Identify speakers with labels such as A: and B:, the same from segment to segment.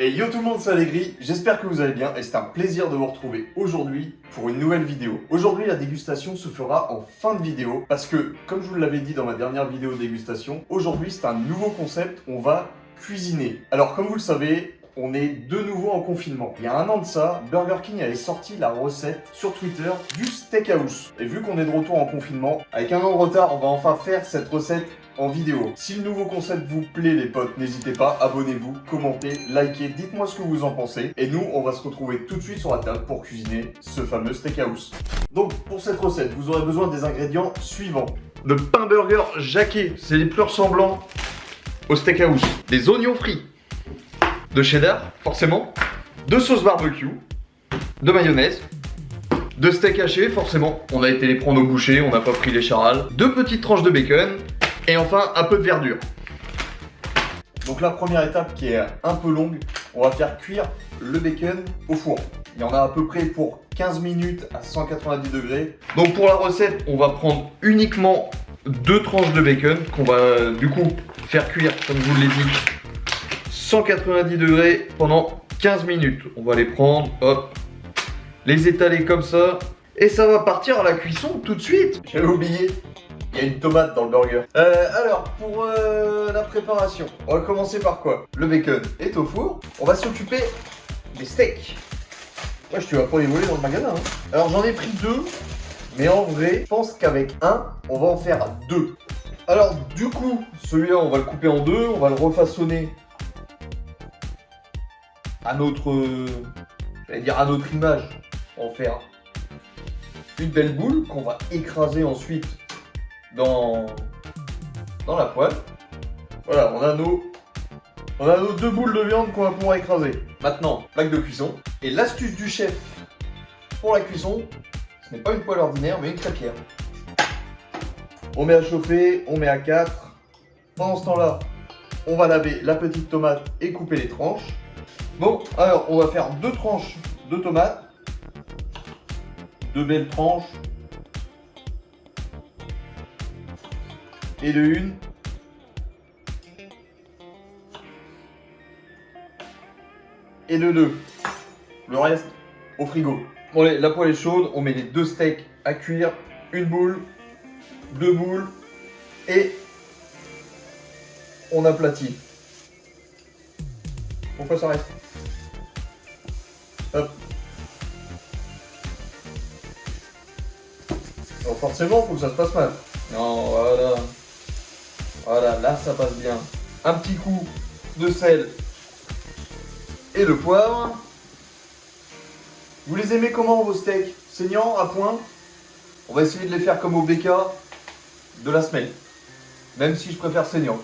A: Et yo tout le monde, c'est Allegri, j'espère que vous allez bien et c'est un plaisir de vous retrouver aujourd'hui pour une nouvelle vidéo. Aujourd'hui la dégustation se fera en fin de vidéo parce que, comme je vous l'avais dit dans ma dernière vidéo dégustation, aujourd'hui c'est un nouveau concept, on va cuisiner. Alors comme vous le savez, on est de nouveau en confinement. Il y a un an de ça, Burger King avait sorti la recette sur Twitter du steakhouse. Et vu qu'on est de retour en confinement, avec un an de retard, on va enfin faire cette recette en vidéo. Si le nouveau concept vous plaît les potes, n'hésitez pas, abonnez-vous, commentez, likez, dites-moi ce que vous en pensez. Et nous, on va se retrouver tout de suite sur la table pour cuisiner ce fameux steakhouse. Donc pour cette recette, vous aurez besoin des ingrédients suivants. De pain burger jaqué, c'est les plus ressemblants au steakhouse. Des oignons frits. De cheddar, forcément, de sauce barbecue, de mayonnaise, de steak haché, forcément, on a été les prendre au boucher, on n'a pas pris les charales, deux petites tranches de bacon, et enfin un peu de verdure. Donc la première étape qui est un peu longue, on va faire cuire le bacon au four. Il y en a à peu près pour 15 minutes à 190 degrés. Donc pour la recette, on va prendre uniquement deux tranches de bacon qu'on va du coup faire cuire, comme je vous l'ai dit, 190 degrés pendant 15 minutes. On va les prendre, hop, les étaler comme ça. Et ça va partir à la cuisson tout de suite. J'avais oublié, il y a une tomate dans le burger. Alors, pour la préparation, on va commencer par quoi? Le bacon est au four. On va s'occuper des steaks. Wesh, tu vas pas les voler dans le magasin, hein. Alors, j'en ai pris deux. Mais en vrai, je pense qu'avec un, on va en faire deux. Alors, du coup, celui-là, on va le couper en deux. On va le refaçonner à notre, à notre image. On va faire une belle boule qu'on va écraser ensuite dans la poêle. Voilà, on a nos deux boules de viande qu'on va pouvoir écraser. Maintenant, plaque de cuisson. Et l'astuce du chef pour la cuisson, ce n'est pas une poêle ordinaire, mais une crêpière. On met à chauffer, on met à 4. Pendant ce temps-là, on va laver la petite tomate et couper les tranches. Bon, alors on va faire deux tranches de tomates. Deux belles tranches. Et de une. Et de deux. Le reste au frigo. Bon allez, la poêle est chaude, on met les deux steaks à cuire. Une boule, deux boules. Et on aplatit. Pourquoi ça reste? Hop. Alors forcément, il faut que ça se passe mal. Non, voilà. Voilà, là ça passe bien. Un petit coup de sel et de poivre. Vous les aimez comment vos steaks? Saignants, à point? On va essayer de les faire comme au BK de la semaine. Même si je préfère saignant.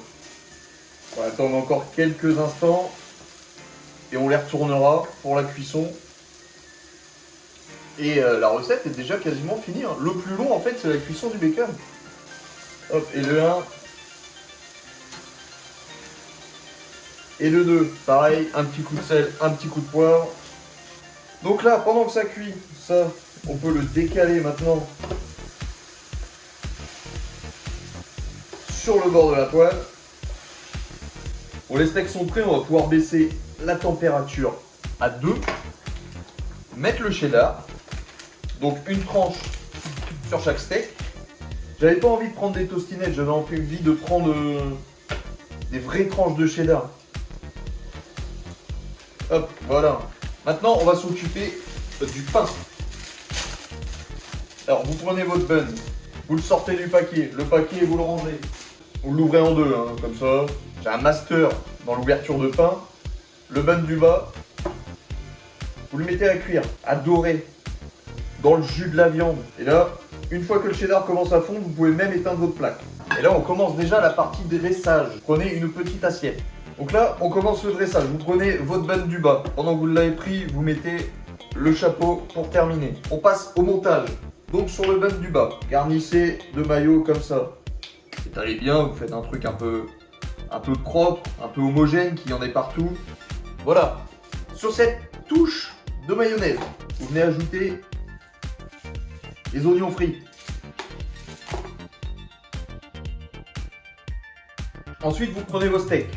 A: On va attendre encore quelques instants. Et on les retournera pour la cuisson. Et la recette est déjà quasiment finie, hein. Le plus long en fait c'est la cuisson du bacon. Hop, et le 1. Et le 2, pareil, un petit coup de sel, un petit coup de poivre. Donc là, pendant que ça cuit, ça, on peut le décaler maintenant sur le bord de la poêle. Bon, les steaks sont prêts, on va pouvoir baisser la température à 2. Mettre le cheddar. Donc une tranche sur chaque steak. J'avais pas envie de prendre des tostinettes, j'avais envie de prendre des vraies tranches de cheddar. Hop, voilà. Maintenant, on va s'occuper du pain. Alors, vous prenez votre bun, vous le sortez du paquet. Le paquet, vous le rangez. Vous l'ouvrez en deux, hein, comme ça. J'ai un master dans l'ouverture de pain. Le bun du bas. Vous le mettez à cuire, à dorer, dans le jus de la viande. Et là, une fois que le cheddar commence à fondre, vous pouvez même éteindre votre plaque. Et là, on commence déjà la partie dressage. Prenez une petite assiette. Donc là, on commence le dressage. Vous prenez votre bun du bas. Pendant que vous l'avez pris, vous mettez le chapeau pour terminer. On passe au montage. Donc sur le bun du bas, garnissez de mayo comme ça. Étalez bien, vous faites un truc un peu propre, un peu homogène, qu'il y en ait partout. Voilà. Sur cette touche de mayonnaise, vous venez ajouter les oignons frits. Ensuite, vous prenez vos steaks.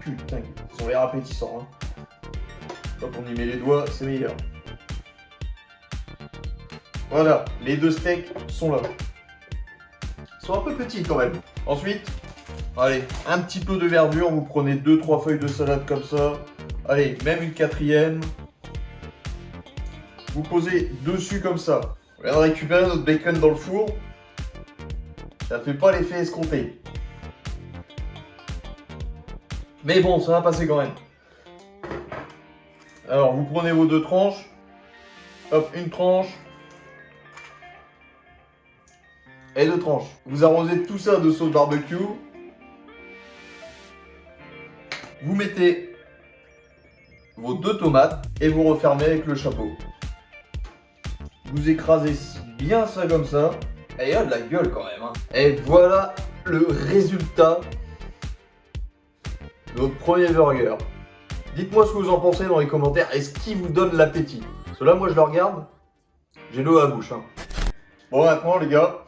A: Putain, ils ont l'air appétissants. Hein. Quand on y met les doigts, c'est meilleur. Voilà, les deux steaks sont là. Ils sont un peu petits quand même. Ensuite, allez, un petit peu de verdure. Vous prenez 2-3 feuilles de salade comme ça. Allez, même une quatrième. Vous posez dessus comme ça. On vient de récupérer notre bacon dans le four. Ça fait pas l'effet escompté. Mais bon, ça va passer quand même. Alors, vous prenez vos deux tranches. Hop, une tranche. Et deux tranches. Vous arrosez tout ça de sauce barbecue. Vous mettez vos deux tomates et vous refermez avec le chapeau. Vous écrasez bien ça comme ça. Et il y a de la gueule quand même. Hein. Et voilà le résultat de votre premier burger. Dites-moi ce que vous en pensez dans les commentaires. Est-ce qu'il vous donne l'appétit? Parce que là, moi, je le regarde. J'ai l'eau à la bouche. Hein. Bon, maintenant, les gars,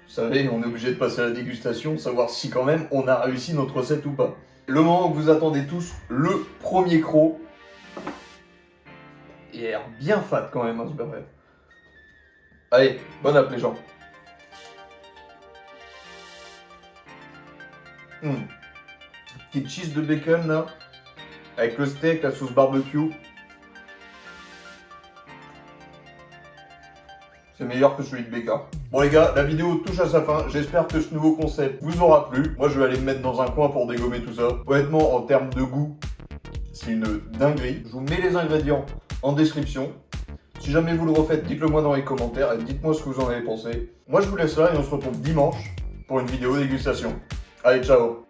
A: vous savez, on est obligé de passer à la dégustation, savoir si quand même on a réussi notre recette ou pas. Le moment que vous attendez tous, le premier croc. Il a l'air bien fat quand même, hein, ce burger. Allez, bon app les gens. Petite cheese de bacon là, avec le steak, la sauce barbecue. C'est meilleur que celui de BK. Bon les gars, la vidéo touche à sa fin. J'espère que ce nouveau concept vous aura plu. Moi je vais aller me mettre dans un coin pour dégommer tout ça. Honnêtement, en termes de goût, c'est une dinguerie. Je vous mets les ingrédients en description. Si jamais vous le refaites, dites-le moi dans les commentaires et dites-moi ce que vous en avez pensé. Moi je vous laisse là et on se retrouve dimanche pour une vidéo dégustation. Allez, ciao!